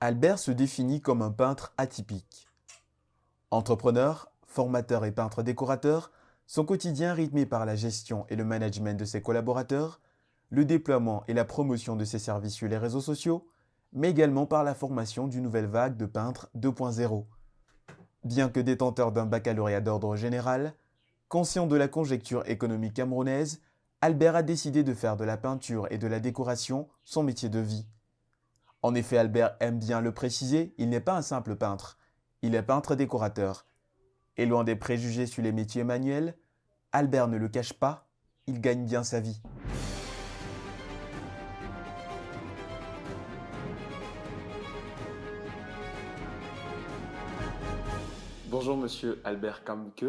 Albert se définit comme un peintre atypique. Entrepreneur, formateur et peintre décorateur, son quotidien rythmé par la gestion et le management de ses collaborateurs, le déploiement et la promotion de ses services sur les réseaux sociaux, mais également par la formation d'une nouvelle vague de peintres 2.0. Bien que détenteur d'un baccalauréat d'ordre général, conscient de la conjoncture économique camerounaise, Albert a décidé de faire de la peinture et de la décoration son métier de vie. En effet, Albert aime bien le préciser, il n'est pas un simple peintre, il est peintre décorateur. Et loin des préjugés sur les métiers manuels, Albert ne le cache pas, il gagne bien sa vie. Bonjour monsieur Albert Kamke,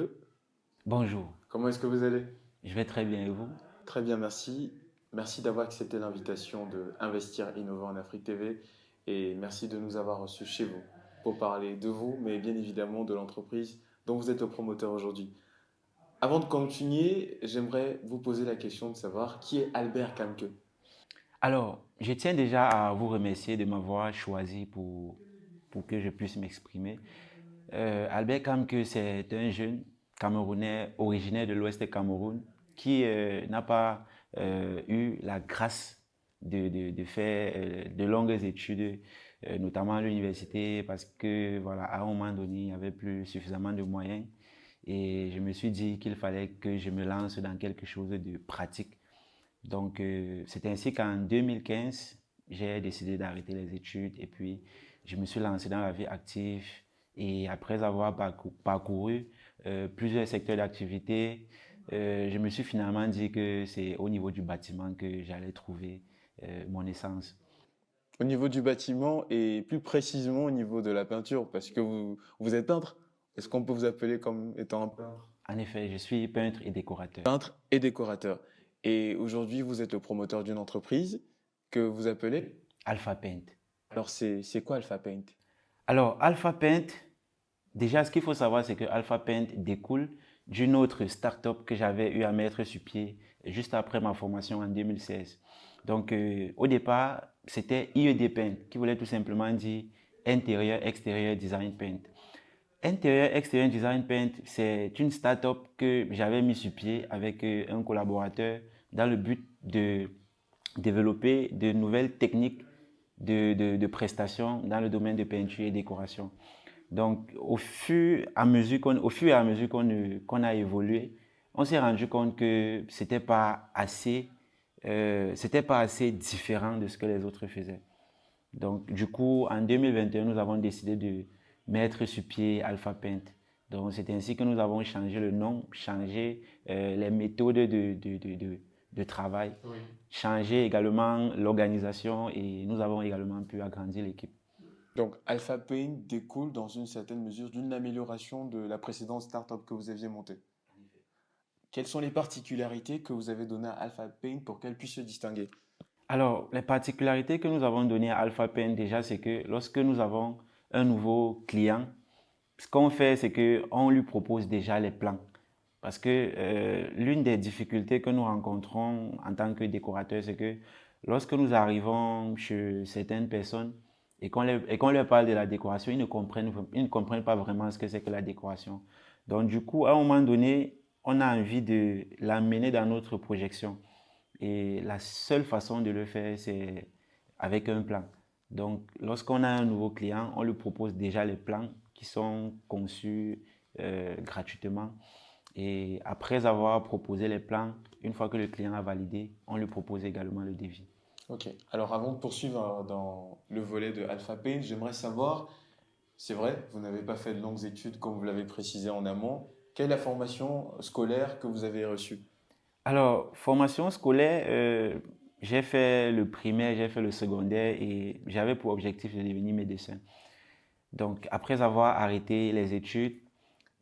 Bonjour, comment est-ce que vous allez? je vais très bien et vous? Très bien, merci. Merci d'avoir accepté l'invitation de Investir Innovant en Afrique TV et merci de nous avoir reçus chez vous pour parler de vous, mais bien évidemment de l'entreprise dont vous êtes le promoteur aujourd'hui. Avant de continuer, j'aimerais vous poser la question de savoir qui est Albert Kamke. Alors, je tiens déjà à vous remercier de m'avoir choisi pour que je puisse m'exprimer. Albert Kamke, c'est un jeune Camerounais originaire de l'Ouest du Cameroun qui n'a pas eu la grâce de faire de longues études, notamment à l'université, parce que voilà, à un moment donné, il n'y avait plus suffisamment de moyens. Et je me suis dit qu'il fallait que je me lance dans quelque chose de pratique. Donc, c'est ainsi qu'en 2015, j'ai décidé d'arrêter les études et puis je me suis lancé dans la vie active. Et après avoir parcouru plusieurs secteurs d'activité, je me suis finalement dit que c'est au niveau du bâtiment que j'allais trouver mon essence. Au niveau du bâtiment et plus précisément au niveau de la peinture, parce que vous êtes peintre. Est-ce qu'on peut vous appeler comme étant un peintre? En effet, je suis peintre et décorateur. Peintre et décorateur. Et aujourd'hui, vous êtes le promoteur d'une entreprise que vous appelez. Alpha Paint. Alors, c'est quoi Alpha Paint? Alors, Alpha Paint, déjà, ce qu'il faut savoir, c'est que Alpha Paint découle d'une autre start-up que j'avais eu à mettre sur pied juste après ma formation en 2016. Donc, au départ, c'était IED Paint, qui voulait tout simplement dire Intérieur Extérieur Design Paint. Intérieur Extérieur Design Paint, c'est une start-up que j'avais mis sur pied avec un collaborateur dans le but de développer de nouvelles techniques de prestations dans le domaine de peinture et décoration. Donc, au fur et à mesure qu'on a évolué, on s'est rendu compte que c'était pas assez différent de ce que les autres faisaient. Donc, du coup, en 2021, nous avons décidé de mettre sur pied Alpha Paint. Donc, c'est ainsi que nous avons changé le nom, changé les méthodes de travail, Oui. changé également l'organisation et nous avons également pu agrandir l'équipe. Donc, Alpha Paint découle dans une certaine mesure d'une amélioration de la précédente startup que vous aviez montée. Quelles sont les particularités que vous avez données à Alpha Paint pour qu'elle puisse se distinguer? Alors, les particularités que nous avons données à Alpha Paint, déjà, c'est que lorsque nous avons un nouveau client, ce qu'on fait, c'est qu'on lui propose déjà les plans. Parce que l'une des difficultés que nous rencontrons en tant que décorateur, c'est que lorsque nous arrivons chez certaines personnes et qu'on leur parle de la décoration, ils ne comprennent pas vraiment ce que c'est que la décoration. Donc, du coup, à un moment donné, on a envie de l'amener dans notre projection. Et la seule façon de le faire, c'est avec un plan. Donc, lorsqu'on a un nouveau client, on lui propose déjà les plans qui sont conçus gratuitement. Et après avoir proposé les plans, une fois que le client a validé, on lui propose également le devis. Ok. Alors, avant de poursuivre dans le volet de Alpha Paint, j'aimerais savoir, c'est vrai, vous n'avez pas fait de longues études comme vous l'avez précisé en amont. Quelle est la formation scolaire que vous avez reçue? Alors, formation scolaire, j'ai fait le primaire, j'ai fait le secondaire et j'avais pour objectif de devenir médecin. Donc, après avoir arrêté les études,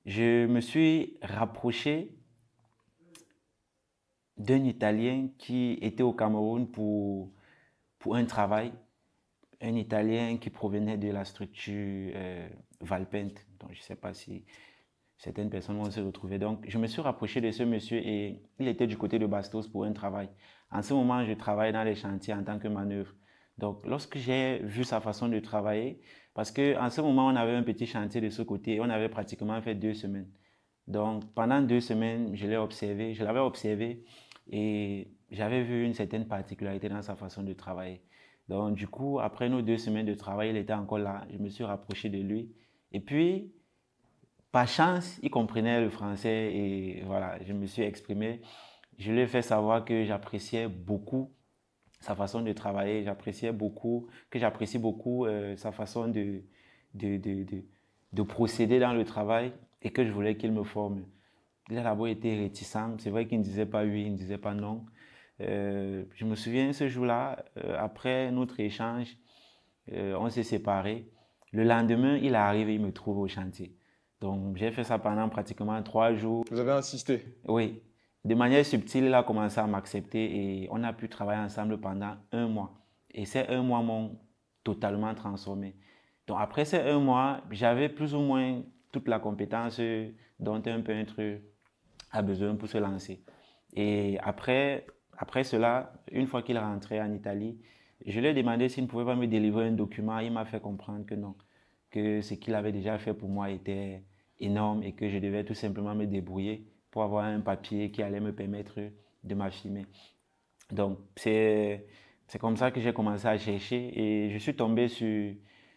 je me suis rapproché d'un Italien qui était au Cameroun pour un travail, un Italien qui provenait de la structure Valpent. Donc, je ne sais pas si certaines personnes vont se retrouver. Donc, je me suis rapproché de ce monsieur et il était du côté de Bastos pour un travail. En ce moment, je travaille dans les chantiers en tant que manœuvre. Donc, lorsque j'ai vu sa façon de travailler, parce qu'en ce moment, on avait un petit chantier de ce côté, on avait pratiquement fait 2 semaines. Donc, pendant 2 semaines, je l'avais observé et j'avais vu une certaine particularité dans sa façon de travailler. Donc, du coup, après nos 2 semaines de travail, il était encore là. Je me suis rapproché de lui. Et puis, par chance, il comprenait le français et voilà, je me suis exprimé. Je lui ai fait savoir que j'appréciais beaucoup sa façon de travailler, j'apprécie beaucoup sa façon de, de, de, de procéder dans le travail et que je voulais qu'il me forme. Il a d'abord été réticent, c'est vrai qu'il ne disait pas oui, il ne disait pas non. Je me souviens ce jour-là, après notre échange, on s'est séparés. Le lendemain, il arrive et il me trouve au chantier. Donc, j'ai fait ça pendant pratiquement 3 jours. Vous avez insisté. Oui, de manière subtile, il a commencé à m'accepter et on a pu travailler ensemble pendant un mois. Et ces un mois m'ont totalement transformé. Donc, après ces un mois, j'avais plus ou moins toute la compétence dont un peintre a besoin pour se lancer. Et après cela, une fois qu'il est rentré en Italie, je lui ai demandé s'il ne pouvait pas me délivrer un document. Il m'a fait comprendre que non, que ce qu'il avait déjà fait pour moi était énorme et que je devais tout simplement me débrouiller pour avoir un papier qui allait me permettre de m'affirmer. Donc, c'est comme ça que j'ai commencé à chercher et je suis tombé sur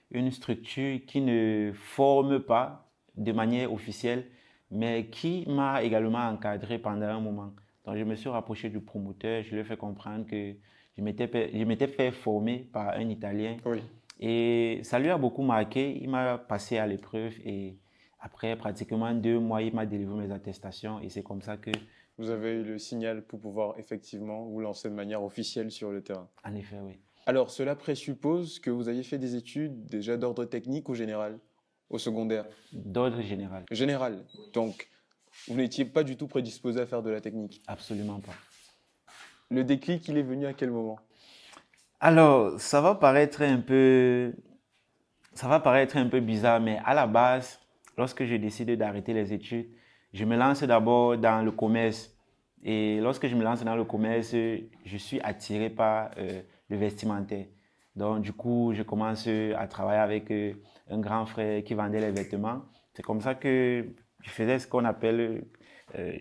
une structure qui ne forme pas de manière officielle, mais qui m'a également encadré pendant un moment. Donc, je me suis rapproché du promoteur, je lui ai fait comprendre que je m'étais fait former par un Italien Oui. et ça lui a beaucoup marqué. Il m'a passé à l'épreuve et après pratiquement 2 mois, il m'a délivré mes attestations et c'est comme ça que, Vous avez eu le signal pour pouvoir effectivement vous lancer de manière officielle sur le terrain. en effet, oui. Alors, cela présuppose que vous ayez fait des études déjà d'ordre technique ou général, au secondaire? D'ordre général, Général. Donc, vous n'étiez pas du tout prédisposé à faire de la technique. absolument pas. Le déclic, il est venu à quel moment? Alors, ça va paraître un peu bizarre, mais à la base, lorsque j'ai décidé d'arrêter les études, je me lance d'abord dans le commerce. Et lorsque je me lance dans le commerce, je suis attiré par le vestimentaire. Donc, du coup, je commence à travailler avec un grand frère qui vendait les vêtements. C'est comme ça que je faisais ce qu'on appelle,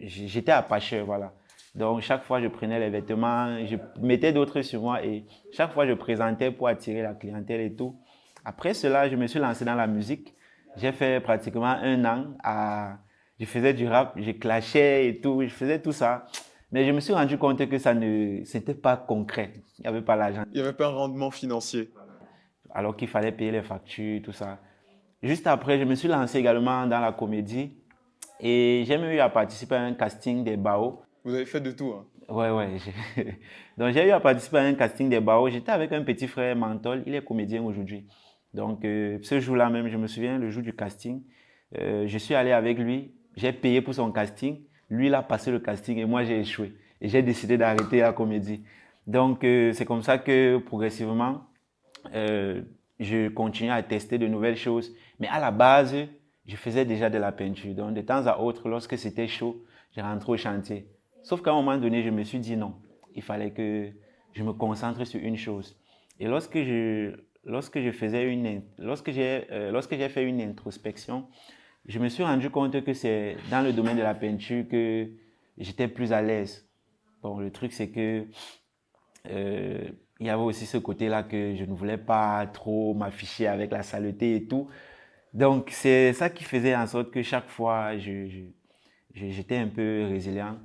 j'étais appâcheur, voilà. Donc, chaque fois, je prenais les vêtements, je mettais d'autres sur moi et chaque fois, je présentais pour attirer la clientèle et tout. Après cela, je me suis lancé dans la musique. J'ai fait pratiquement un an je faisais du rap, je clashais et tout, je faisais tout ça. Mais je me suis rendu compte que c'était pas concret. Il n'y avait pas l'argent. Il n'y avait pas un rendement financier. Alors qu'il fallait payer les factures, tout ça. Juste après, je me suis lancé également dans la comédie et j'ai même eu à participer à un casting des BAO. Vous avez fait de tout, hein. Ouais, ouais. Donc, j'ai eu à participer à un casting des BAO. J'étais avec un petit frère Mantol, il est comédien aujourd'hui. Donc, ce jour-là même, je me souviens, le jour du casting, je suis allé avec lui, j'ai payé pour son casting. Lui, il a passé le casting et moi, j'ai échoué. Et j'ai décidé d'arrêter la comédie. Donc, c'est comme ça que progressivement, euh, je continue à tester de nouvelles choses. Mais à la base, je faisais déjà de la peinture. Donc, de temps à autre, lorsque c'était chaud, je rentrais au chantier. Sauf qu'à un moment donné, je me suis dit non. Il fallait que je me concentre sur une chose. Et lorsque j'ai fait une introspection, je me suis rendu compte que c'est dans le domaine de la peinture que j'étais plus à l'aise. Bon, le truc, c'est que il y avait aussi ce côté-là que je ne voulais pas trop m'afficher avec la saleté et tout. Donc, c'est ça qui faisait en sorte que chaque fois, j'étais un peu résilient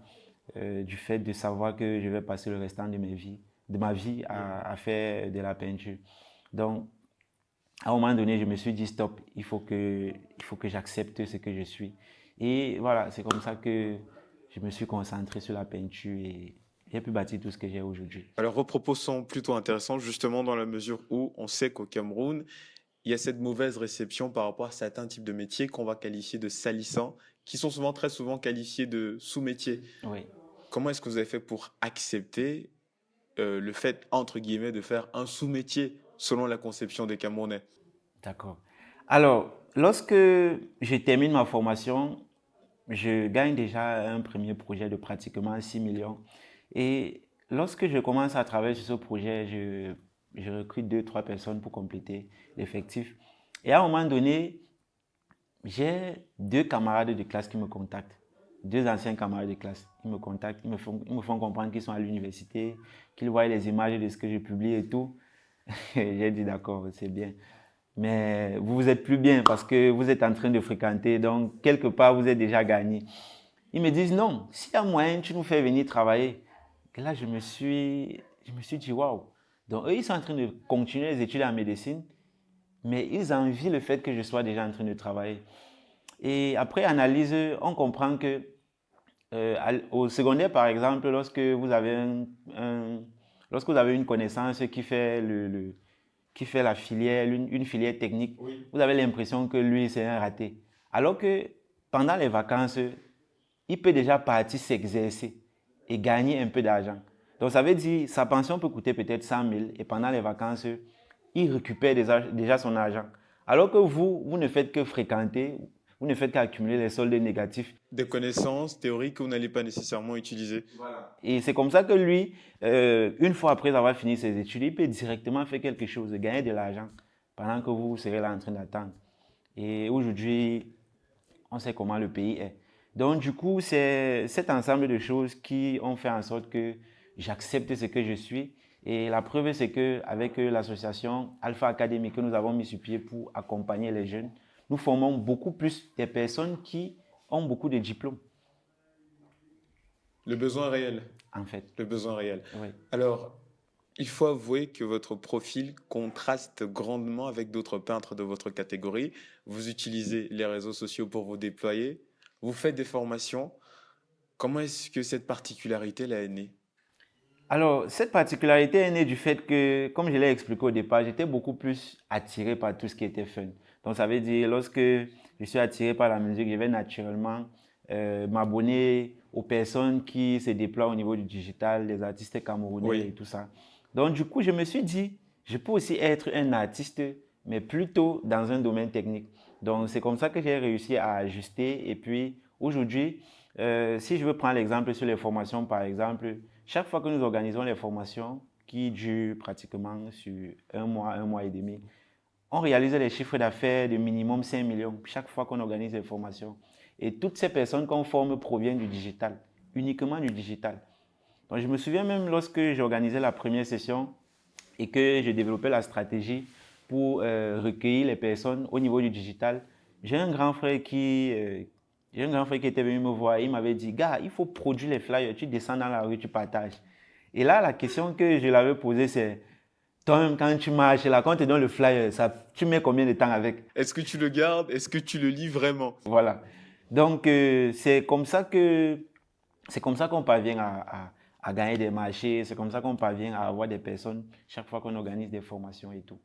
du fait de savoir que je vais passer le restant de ma vie à faire de la peinture. Donc, à un moment donné, je me suis dit, stop, il faut que j'accepte ce que je suis. Et voilà, c'est comme ça que je me suis concentré sur la peinture et j'ai pu bâtir tout ce que j'ai aujourd'hui. Alors, vos propos sont plutôt intéressants, justement dans la mesure où on sait qu'au Cameroun, il y a cette mauvaise réception par rapport à certains types de métiers qu'on va qualifier de salissants, qui sont souvent, très souvent qualifiés de sous-métiers. Oui. Comment est-ce que vous avez fait pour accepter le fait, entre guillemets, de faire un sous-métier selon la conception des Camerounais? D'accord. Alors, lorsque je termine ma formation, je gagne déjà un premier projet de pratiquement 6 millions. Et lorsque je commence à travailler sur ce projet, je recrute 2-3 personnes pour compléter l'effectif. Et à un moment donné, j'ai 2 camarades de classe qui me contactent. 2 anciens camarades de classe qui me contactent. Ils me font comprendre qu'ils sont à l'université, qu'ils voient les images de ce que je publie et tout. Et j'ai dit d'accord, c'est bien. Mais vous êtes plus bien parce que vous êtes en train de fréquenter, donc quelque part vous êtes déjà gagné. Ils me disent non, s'il y a moyen, tu nous fais venir travailler. Et là, je me suis dit waouh. Donc eux, ils sont en train de continuer les études en médecine, mais ils envient le fait que je sois déjà en train de travailler. Et après analyse, on comprend que au secondaire, par exemple, lorsque vous avez une connaissance qui fait qui fait la filière, une filière technique, oui, vous avez l'impression que lui, c'est un raté. Alors que pendant les vacances, il peut déjà partir s'exercer et gagner un peu d'argent. Donc, ça veut dire sa pension peut coûter peut-être 100 000 et pendant les vacances, il récupère déjà son argent. Alors que vous ne faites que fréquenter, vous ne faites qu'accumuler les soldes négatifs. Des connaissances théoriques que vous n'allez pas nécessairement utiliser. Voilà. Et c'est comme ça que lui, une fois après avoir fini ses études, il peut directement faire quelque chose, gagner de l'argent pendant que vous serez là en train d'attendre. Et aujourd'hui, on sait comment le pays est. Donc du coup, c'est cet ensemble de choses qui ont fait en sorte que j'accepte ce que je suis. Et la preuve, c'est qu'avec l'association Alpha Academy que nous avons mis sur pied pour accompagner les jeunes, nous formons beaucoup plus des personnes qui ont beaucoup de diplômes. Le besoin réel. En fait. Le besoin réel. Oui. Alors, il faut avouer que votre profil contraste grandement avec d'autres peintres de votre catégorie. Vous utilisez les réseaux sociaux pour vous déployer. Vous faites des formations. Comment est-ce que cette particularité là est née? Alors, cette particularité est née du fait que, comme je l'ai expliqué au départ, j'étais beaucoup plus attiré par tout ce qui était fun. Donc, ça veut dire, lorsque je suis attiré par la musique, je vais naturellement m'abonner aux personnes qui se déploient au niveau du digital, les artistes camerounais, oui, et tout ça. Donc, du coup, je me suis dit, je peux aussi être un artiste, mais plutôt dans un domaine technique. Donc, c'est comme ça que j'ai réussi à ajuster. Et puis, aujourd'hui, si je veux prendre l'exemple sur les formations, par exemple, chaque fois que nous organisons les formations, qui durent pratiquement sur un mois et demi, on réalise les chiffres d'affaires de minimum 5 millions chaque fois qu'on organise les formations. Et toutes ces personnes qu'on forme proviennent du digital, uniquement du digital. Donc, je me souviens même lorsque j'organisais la première session et que je développais la stratégie pour recueillir les personnes au niveau du digital, j'ai un grand frère qui était venu me voir et il m'avait dit « Gars, il faut produire les flyers, tu descends dans la rue, tu partages. » Et là, la question que je l'avais posée, c'est « Toi-même, quand tu marches, là, quand tu es dans le flyer, tu mets combien de temps avec ?» Est-ce que tu le gardes? Est-ce que tu le lis vraiment? Voilà. Donc, c'est comme ça qu'on parvient à gagner des marchés, c'est comme ça qu'on parvient à avoir des personnes chaque fois qu'on organise des formations et tout.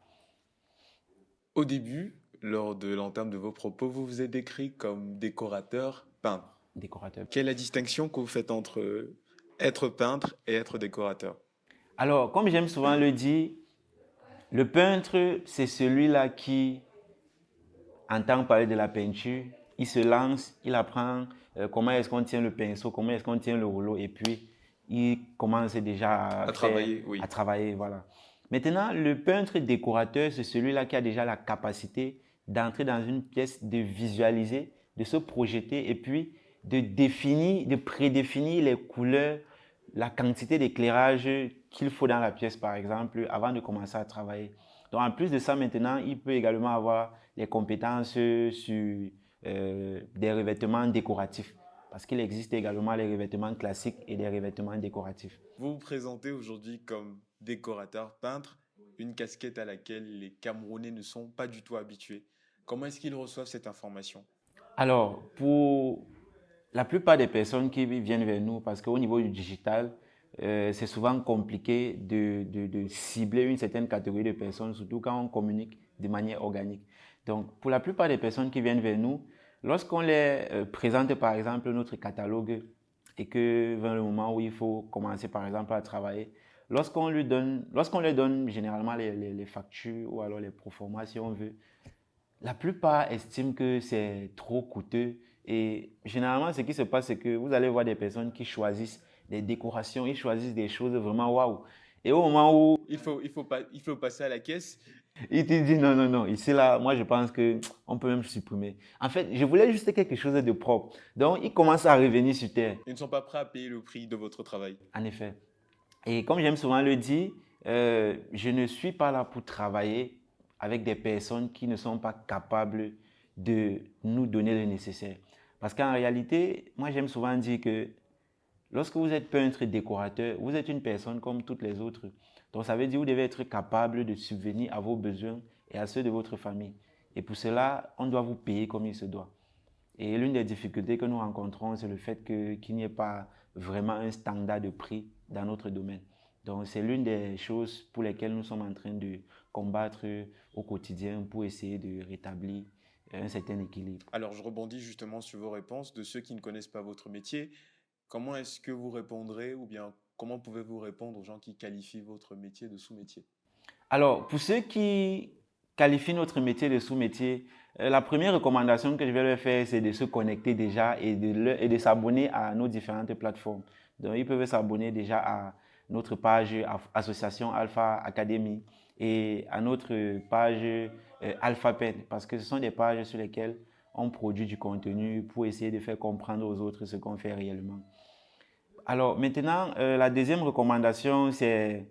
Au début, lors de l'entame de vos propos, vous vous êtes décrit comme décorateur, peintre. Décorateur. Quelle est la distinction que vous faites entre être peintre et être décorateur? Alors, comme j'aime souvent le dire, le peintre, c'est celui-là qui entend parler de la peinture, il se lance, il apprend comment est-ce qu'on tient le pinceau, comment est-ce qu'on tient le rouleau, et puis il commence déjà à travailler, oui. À travailler, voilà. Maintenant, le peintre décorateur, c'est celui-là qui a déjà la capacité d'entrer dans une pièce, de visualiser, de se projeter, et puis de prédéfinir les couleurs, la quantité d'éclairage qu'il faut dans la pièce, par exemple, avant de commencer à travailler. Donc, en plus de ça, maintenant, il peut également avoir les compétences sur des revêtements décoratifs. Parce qu'il existe également les revêtements classiques et des revêtements décoratifs. Vous vous présentez aujourd'hui comme décorateur, peintre, une casquette à laquelle les Camerounais ne sont pas du tout habitués. Comment est-ce qu'ils reçoivent cette information? Alors, pour la plupart des personnes qui viennent vers nous, parce qu'au niveau du digital, c'est souvent compliqué de cibler une certaine catégorie de personnes, surtout quand on communique de manière organique. Donc, pour la plupart des personnes qui viennent vers nous, lorsqu'on les présente par exemple notre catalogue et que vient le moment où il faut commencer par exemple à travailler, lorsqu'on leur donne généralement les factures ou alors les proformas si on veut, la plupart estiment que c'est trop coûteux et généralement ce qui se passe c'est que vous allez voir des personnes qui choisissent des décorations, ils choisissent des choses vraiment waouh. Et au moment où Il faut passer à la caisse. il te dit non, non, non, ici, là, moi, je pense qu'on peut même supprimer. En fait, je voulais juste quelque chose de propre. Donc, il commence à revenir sur terre, Ils ne sont pas prêts à payer le prix de votre travail. en effet. Et comme j'aime souvent le dire, je ne suis pas là pour travailler avec des personnes qui ne sont pas capables de nous donner le nécessaire. Parce qu'en réalité, moi, j'aime souvent dire que lorsque vous êtes peintre décorateur, vous êtes une personne comme toutes les autres. Donc ça veut dire que vous devez être capable de subvenir à vos besoins et à ceux de votre famille. Et pour cela, on doit vous payer comme il se doit. Et l'une des difficultés que nous rencontrons, c'est le fait qu'il n'y ait pas vraiment un standard de prix dans notre domaine. Donc c'est l'une des choses pour lesquelles nous sommes en train de combattre au quotidien pour essayer de rétablir un certain équilibre. Alors, je rebondis justement sur vos réponses de ceux qui ne connaissent pas votre métier. Comment est-ce que vous répondrez ou bien comment pouvez-vous répondre aux gens qui qualifient votre métier de sous-métier? Alors, pour ceux qui qualifient notre métier de sous-métier, la première recommandation que je vais leur faire, c'est de se connecter déjà et de s'abonner à nos différentes plateformes. Donc, ils peuvent s'abonner déjà à notre page Association Alpha Academy et à notre page Alpha Pen, parce que ce sont des pages sur lesquelles on produit du contenu pour essayer de faire comprendre aux autres ce qu'on fait réellement. Alors, maintenant, la deuxième recommandation, c'est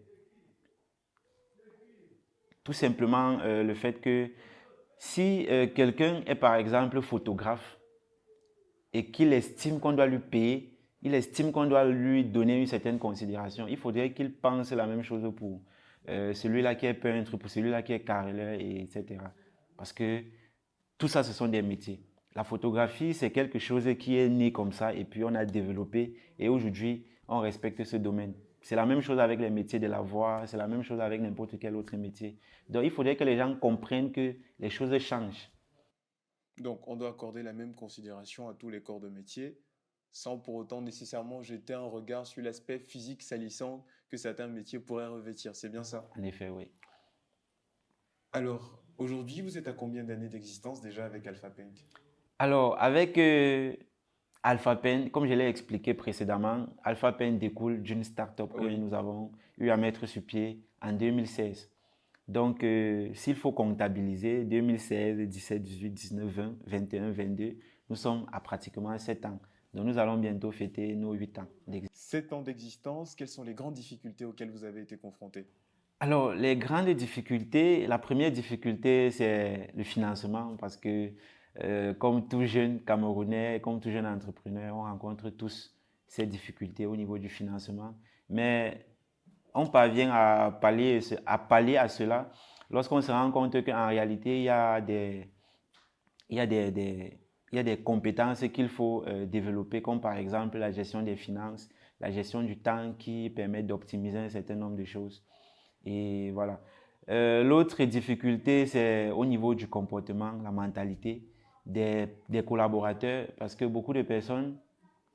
tout simplement le fait que si quelqu'un est par exemple photographe et qu'il estime qu'on doit lui payer, il estime qu'on doit lui donner une certaine considération, il faudrait qu'il pense la même chose pour celui-là qui est peintre, pour celui-là qui est carreleur, etc. Parce que tout ça, ce sont des métiers. La photographie, c'est quelque chose qui est né comme ça et puis on a développé et aujourd'hui, on respecte ce domaine. C'est la même chose avec les métiers de la voix, c'est la même chose avec n'importe quel autre métier. Donc, il faudrait que les gens comprennent que les choses changent. Donc, on doit accorder la même considération à tous les corps de métier, sans pour autant nécessairement jeter un regard sur l'aspect physique salissant que certains métiers pourraient revêtir. C'est bien ça? En effet, oui. Alors, aujourd'hui, vous êtes à combien d'années d'existence déjà avec Alpha Paint? Alors, avec AlphaPen, comme je l'ai expliqué précédemment, AlphaPen découle d'une start-up que Oui. nous avons eu à mettre sur pied en 2016. Donc, s'il faut comptabiliser 2016, 17, 18, 19, 20, 21, 22, nous sommes à pratiquement 7 ans. Donc, nous allons bientôt fêter nos 8 ans d'existence. 7 ans d'existence, quelles sont les grandes difficultés auxquelles vous avez été confronté? Alors, les grandes difficultés, la première difficulté, c'est le financement parce que, comme tout jeune Camerounais, comme tout jeune entrepreneur, on rencontre tous ces difficultés au niveau du financement. Mais on parvient à pallier à cela lorsqu'on se rend compte qu'en réalité, il y a il y a des compétences qu'il faut développer, comme par exemple la gestion des finances, la gestion du temps qui permet d'optimiser un certain nombre de choses. Et voilà. L'autre difficulté, c'est au niveau du comportement, la mentalité des collaborateurs, parce que beaucoup de personnes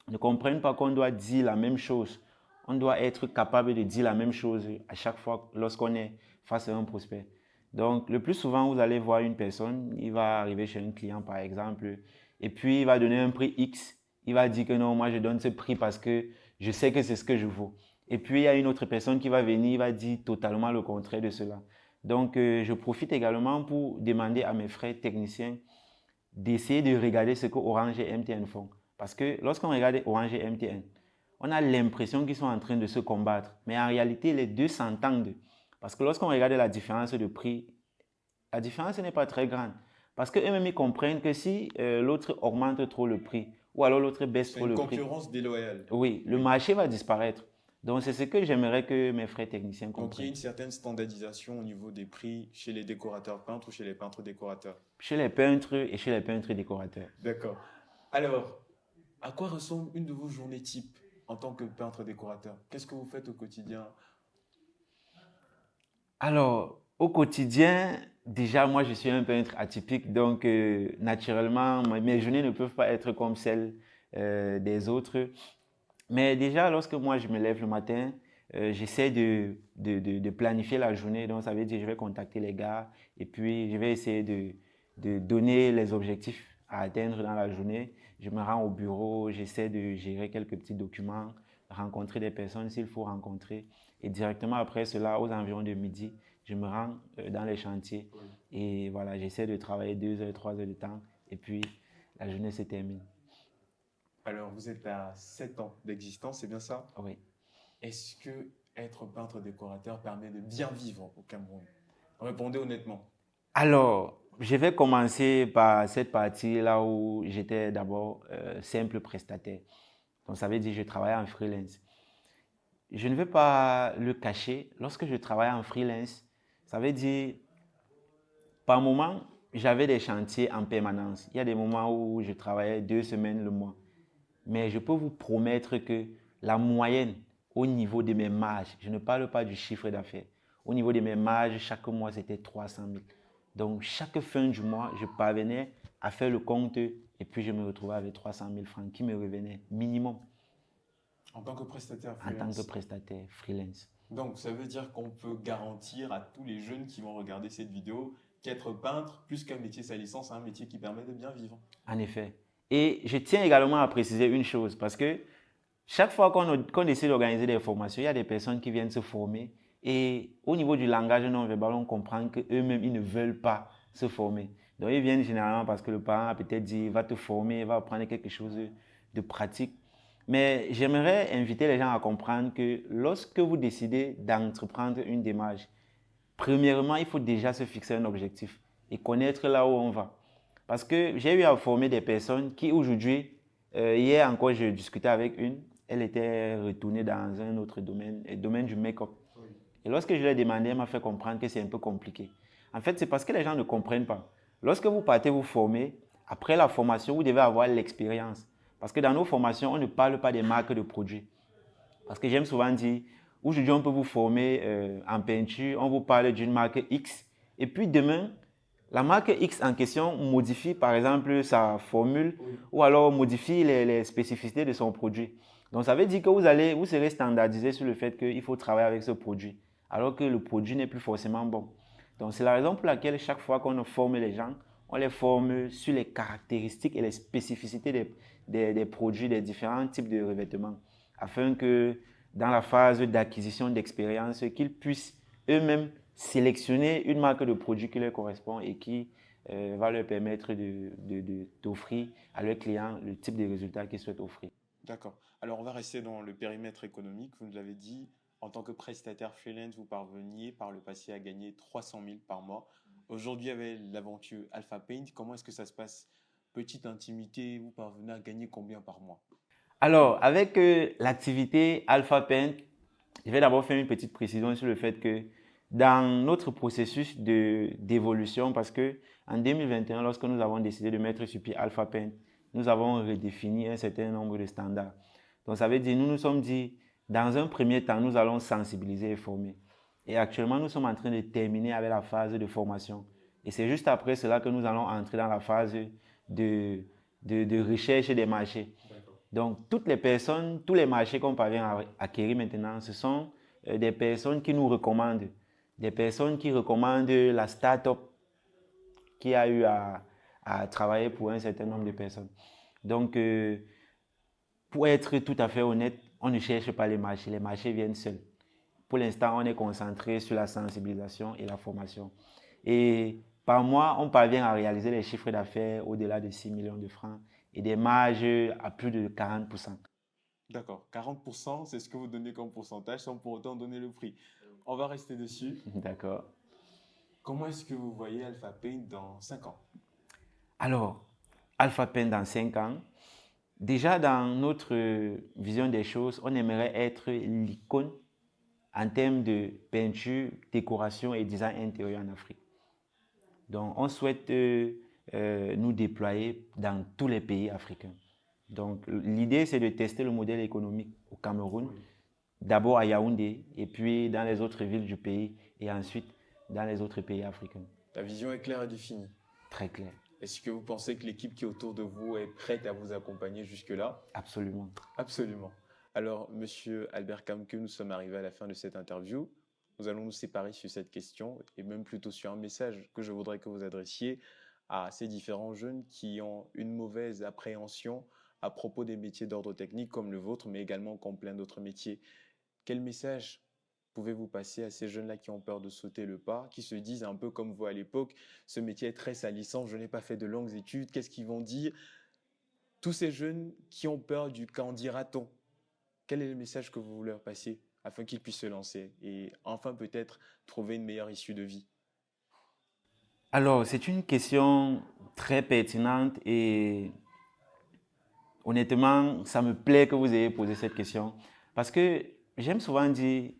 ne comprennent pas qu'on doit dire la même chose. On doit être capable de dire la même chose à chaque fois lorsqu'on est face à un prospect. Donc, le plus souvent, vous allez voir une personne, il va arriver chez un client, par exemple, et puis il va donner un prix X. Il va dire que non, moi je donne ce prix parce que je sais que c'est ce que je vaux. Et puis, il y a une autre personne qui va venir, il va dire totalement le contraire de cela. Donc, je profite également pour demander à mes frères techniciens d'essayer de regarder ce que Orange et MTN font. Parce que lorsqu'on regarde Orange et MTN, on a l'impression qu'ils sont en train de se combattre. Mais en réalité, les deux s'entendent. Parce que lorsqu'on regarde la différence de prix, la différence n'est pas très grande. Parce qu'eux-mêmes, ils comprennent que si l'autre augmente trop le prix, ou alors l'autre baisse C'est trop une le prix, concurrence déloyale. oui, le Oui. marché va disparaître. Donc, c'est ce que j'aimerais que mes frères techniciens Donc, il y a comprennent. une certaine standardisation au niveau des prix chez les décorateurs peintres ou chez les peintres décorateurs. Chez les peintres et chez les peintres décorateurs. D'accord. Alors, à quoi ressemble une de vos journées type en tant que peintre décorateur? Qu'est-ce que vous faites au quotidien? Alors, au quotidien, déjà, moi, je suis un peintre atypique, donc naturellement, mes journées ne peuvent pas être comme celles des autres. Mais déjà, lorsque moi, je me lève le matin, j'essaie de planifier la journée. Donc, ça veut dire que je vais contacter les gars et puis je vais essayer de donner les objectifs à atteindre dans la journée. Je me rends au bureau, j'essaie de gérer quelques petits documents, rencontrer des personnes s'il faut rencontrer. Et directement après cela, aux environs de midi, je me rends dans les chantiers. Et voilà, j'essaie de travailler 2 heures, 3 heures de temps. Et puis, la journée se termine. Alors, vous êtes à 7 ans d'existence, c'est bien ça? Oui. Est-ce que être peintre décorateur permet de bien vivre au Cameroun? Répondez honnêtement. Alors, je vais commencer par cette partie là où j'étais d'abord simple prestataire. Donc, ça veut dire que je travaillais en freelance. Je ne vais pas le cacher. Lorsque je travaillais en freelance, ça veut dire, par moment, j'avais des chantiers en permanence. Il y a des moments où je travaillais 2 semaines le mois. Mais je peux vous promettre que la moyenne au niveau de mes marges, je ne parle pas du chiffre d'affaires, au niveau de mes marges, chaque mois, c'était 300 000. Donc, chaque fin du mois, je parvenais à faire le compte et puis je me retrouvais avec 300 000 francs qui me revenaient minimum En tant que prestataire en tant que freelance. prestataire freelance. Donc, ça veut dire qu'on peut garantir à tous les jeunes qui vont regarder cette vidéo qu'être peintre, plus qu'un métier salissant, c'est un métier qui permet de bien vivre. En effet. Et je tiens également à préciser une chose parce que chaque fois qu'on essaie d'organiser des formations, il y a des personnes qui viennent se former et au niveau du langage non verbal, on comprend qu'eux-mêmes, ils ne veulent pas se former. Donc, ils viennent généralement parce que le parent a peut-être dit, va te former, va apprendre quelque chose de pratique. Mais j'aimerais inviter les gens à comprendre que lorsque vous décidez d'entreprendre une démarche, premièrement, il faut déjà se fixer un objectif et connaître là où on va. Parce que j'ai eu à former des personnes qui aujourd'hui, hier encore, je discutais avec une, elle était retournée dans un autre domaine, le domaine du make-up. Et lorsque je lui ai demandé, elle m'a fait comprendre que c'est un peu compliqué. En fait, c'est parce que les gens ne comprennent pas. Lorsque vous partez vous former, après la formation, vous devez avoir l'expérience. Parce que dans nos formations, on ne parle pas des marques de produits. Parce que j'aime souvent dire, aujourd'hui, on peut vous former en peinture, on vous parle d'une marque X, et puis demain, la marque X en question modifie par exemple sa formule ou alors modifie les spécificités de son produit. Donc ça veut dire que vous serez standardisé sur le fait qu'il faut travailler avec ce produit, alors que le produit n'est plus forcément bon. Donc c'est la raison pour laquelle chaque fois qu'on forme les gens, on les forme sur les caractéristiques et les spécificités des produits, des différents types de revêtements, afin que dans la phase d'acquisition d'expérience, qu'ils puissent eux-mêmes sélectionner une marque de produit qui leur correspond et qui va leur permettre d'offrir à leurs clients le type de résultat qu'ils souhaitent offrir. D'accord. Alors, on va rester dans le périmètre économique. Vous nous l'avez dit, en tant que prestataire freelance, vous parveniez par le passé à gagner 300 000 par mois. Aujourd'hui, avec l'aventure Alpha Paint, comment est-ce que ça se passe? Petite intimité, vous parvenez à gagner combien par mois? Alors, avec l'activité Alpha Paint, je vais d'abord faire une petite précision sur le fait que dans notre processus d'évolution, parce que en 2021, lorsque nous avons décidé de mettre sur pied Alpha Paint, nous avons redéfini un certain nombre de standards. Donc, ça veut dire, nous nous sommes dit, dans un premier temps, nous allons sensibiliser et former. Et actuellement, nous sommes en train de terminer avec la phase de formation. Et c'est juste après cela que nous allons entrer dans la phase de recherche des marchés. Donc, toutes les personnes, tous les marchés qu'on parvient à acquérir maintenant, ce sont des personnes qui nous recommandent. Des personnes qui recommandent la start-up qui a eu à travailler pour un certain nombre de personnes. Donc, pour être tout à fait honnête, on ne cherche pas les marchés viennent seuls. Pour l'instant, on est concentré sur la sensibilisation et la formation. Et par mois, on parvient à réaliser les chiffres d'affaires au-delà de 6 millions de francs et des marges à plus de 40%. D'accord. 40%, c'est ce que vous donnez comme pourcentage sans pour autant donner le prix. On va rester dessus. D'accord. Comment est-ce que vous voyez Alpha Paint dans 5 ans? Alors, Alpha Paint dans 5 ans, déjà dans notre vision des choses, on aimerait être l'icône en termes de peinture, décoration et design intérieur en Afrique. Donc, on souhaite nous déployer dans tous les pays africains. Donc, l'idée, c'est de tester le modèle économique au Cameroun, d'abord à Yaoundé, et puis dans les autres villes du pays, et ensuite dans les autres pays africains. La vision est claire et définie. Très clair. Est-ce que vous pensez que l'équipe qui est autour de vous est prête à vous accompagner jusque-là? Absolument. Absolument. Alors, Monsieur Albert Kamke, nous sommes arrivés à la fin de cette interview. Nous allons nous séparer sur cette question et même plutôt sur un message que je voudrais que vous adressiez à ces différents jeunes qui ont une mauvaise appréhension à propos des métiers d'ordre technique comme le vôtre, mais également comme plein d'autres métiers. Quel message pouvez-vous passer à ces jeunes-là qui ont peur de sauter le pas, qui se disent un peu comme vous à l'époque, ce métier est très salissant, je n'ai pas fait de longues études, qu'est-ce qu'ils vont dire? Tous ces jeunes qui ont peur du qu'en dira-t-on, quel est le message que vous leur passez afin qu'ils puissent se lancer et enfin peut-être trouver une meilleure issue de vie? Alors, c'est une question très pertinente et honnêtement, ça me plaît que vous ayez posé cette question parce que j'aime souvent dire,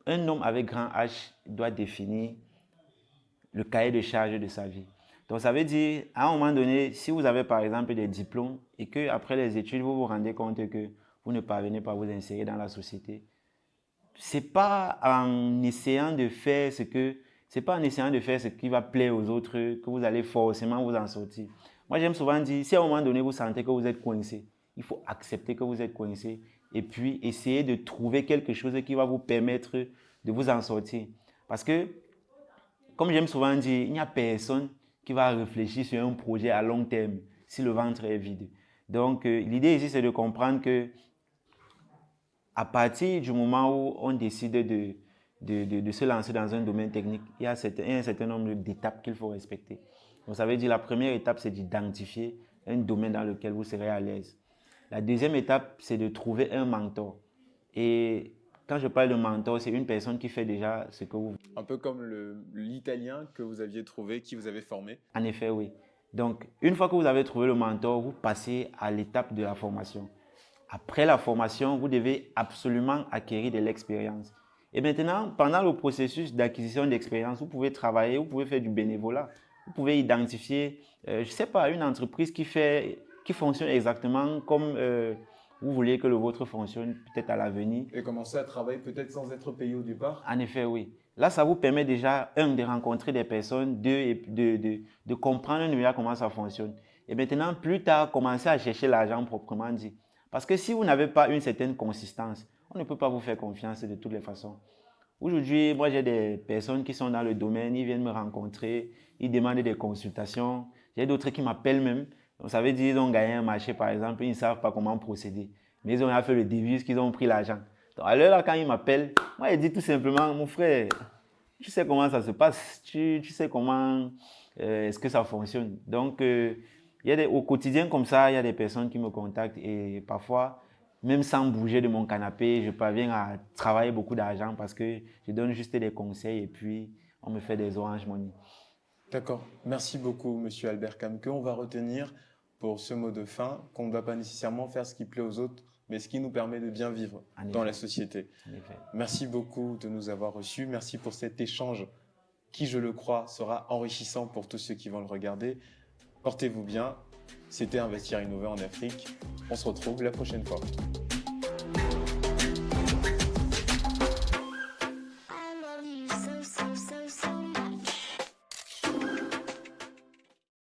un homme avec grand H doit définir le cahier de charge de sa vie. Donc, ça veut dire, à un moment donné, si vous avez par exemple des diplômes et qu'après les études, vous vous rendez compte que vous ne parvenez pas à vous insérer dans la société, c'est pas en essayant de faire ce qui va plaire aux autres que vous allez forcément vous en sortir. Moi, j'aime souvent dire, si à un moment donné, vous sentez que vous êtes coincé, il faut accepter que vous êtes coincé et puis essayer de trouver quelque chose qui va vous permettre de vous en sortir. Parce que, comme j'aime souvent dire, il n'y a personne qui va réfléchir sur un projet à long terme si le ventre est vide. Donc, l'idée ici, c'est de comprendre que à partir du moment où on décide de se lancer dans un domaine technique, il y a un certain nombre d'étapes qu'il faut respecter. Donc, ça veut dire la première étape, c'est d'identifier un domaine dans lequel vous serez à l'aise. La deuxième étape, c'est de trouver un mentor. Et quand je parle de mentor, c'est une personne qui fait déjà ce que vous... Un peu comme l'Italien que vous aviez trouvé, qui vous avait formé. En effet, oui. Donc, une fois que vous avez trouvé le mentor, vous passez à l'étape de la formation. Après la formation, vous devez absolument acquérir de l'expérience. Et maintenant, pendant le processus d'acquisition d'expérience, vous pouvez travailler, vous pouvez faire du bénévolat. Vous pouvez identifier, je ne sais pas, une entreprise qui fonctionne exactement comme vous voulez que le vôtre fonctionne peut-être à l'avenir. Et commencer à travailler peut-être sans être payé au départ. En effet, oui. Là, ça vous permet déjà, de rencontrer des personnes, de comprendre déjà comment ça fonctionne. Et maintenant, plus tard, commencer à chercher l'argent proprement dit. Parce que si vous n'avez pas une certaine consistance, on ne peut pas vous faire confiance de toutes les façons. Aujourd'hui, moi, j'ai des personnes qui sont dans le domaine, ils viennent me rencontrer, ils demandent des consultations. J'ai d'autres qui m'appellent même. Donc, ça veut dire qu'ils ont gagné un marché, par exemple, ils ne savent pas comment procéder. Mais ils ont fait le début, qu'ils ont pris l'argent. Donc, à l'heure, là, quand ils m'appellent, moi, je dis tout simplement, mon frère, tu sais comment ça se passe, tu sais comment est-ce que ça fonctionne. Donc, au quotidien comme ça, il y a des personnes qui me contactent et parfois, même sans bouger de mon canapé, je parviens à travailler beaucoup d'argent parce que je donne juste des conseils et puis on me fait des Orange Money. D'accord. Merci beaucoup, Monsieur Albert Camque. On va retenir pour ce mot de fin qu'on ne doit pas nécessairement faire ce qui plaît aux autres, mais ce qui nous permet de bien vivre dans la société. En effet. Merci beaucoup de nous avoir reçus. Merci pour cet échange qui, je le crois, sera enrichissant pour tous ceux qui vont le regarder. Portez-vous bien. C'était Investir et Innover en Afrique. On se retrouve la prochaine fois.